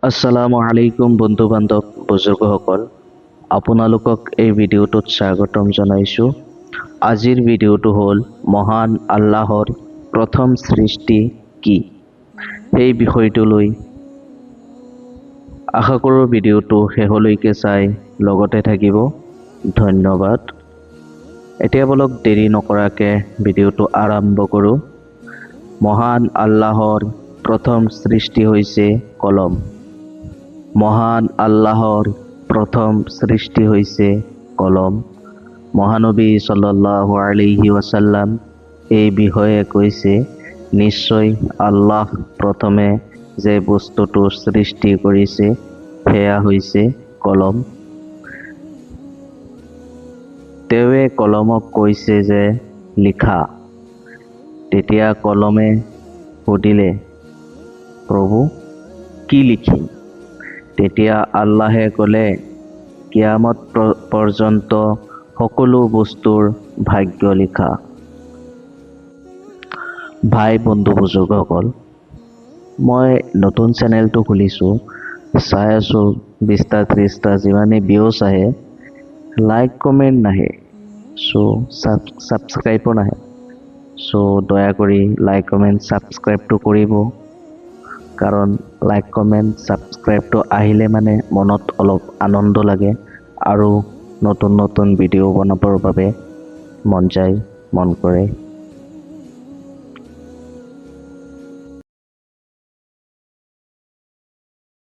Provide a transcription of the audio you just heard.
আসসালামু আলাইকুম বন্ধু বান্ধৱ বুজুৰ্গসকল আপোনালোকক এই ভিডিঅ'টোত স্বাগতম জনাইছোঁ। আজিৰ ভিডিঅ'টো হ'ল মহান আল্লাহৰ প্ৰথম সৃষ্টি কি সেই বিষয়টো লৈ আশা কৰোঁ ভিডিঅ'টো শেষলৈকে চাই লগতে থাকিব। ধন্যবাদ। এতিয়া বলক দেৰি নকৰাকে ভিডিঅ'টো আৰম্ভ কৰোঁ। মহান আল্লাহৰ প্ৰথম সৃষ্টি হৈছে কলম। মহান আল্লাহৰ প্ৰথম সৃষ্টি হৈছে কলম। মহানবী সাল্লাল্লাহু আলাইহি ওয়াসাল্লাম এই বিষয়ে কৈছে, নিশ্চয় আল্লাহ প্ৰথমে যে বস্তুটো সৃষ্টি কৰিছে সেয়া হৈছে কলম। তেওঁৱে কলমক কৈছে যে লিখা। তেতিয়া কলমে সুধিলে, প্ৰভু কি লিখিম? তেতিয়া আল্লাহে ক'লে, কিয়ামত পৰ্যন্ত সকলো বস্তুৰ ভাগ্য লিখা। ভাই বন্ধু বুজুৰ্গসকল, মই নতুন চেনেলটো খুলিছোঁ, চাই আছোঁ 20টা 30টা যিমানেই ভিউজ আহে, লাইক কমেণ্ট নাহে, ছাবস্ক্ৰাইবো নাহে। দয়া কৰি লাইক কমেণ্ট ছাবস্ক্ৰাইবটো কৰিব, কাৰণ লাইক কমেণ্ট ছাবস্ক্ৰাইবটো আহিলে মানে মনত অলপ আনন্দ লাগে আৰু নতুন নতুন ভিডিঅ' বনাবৰ বাবে মন যায়, মন কৰে।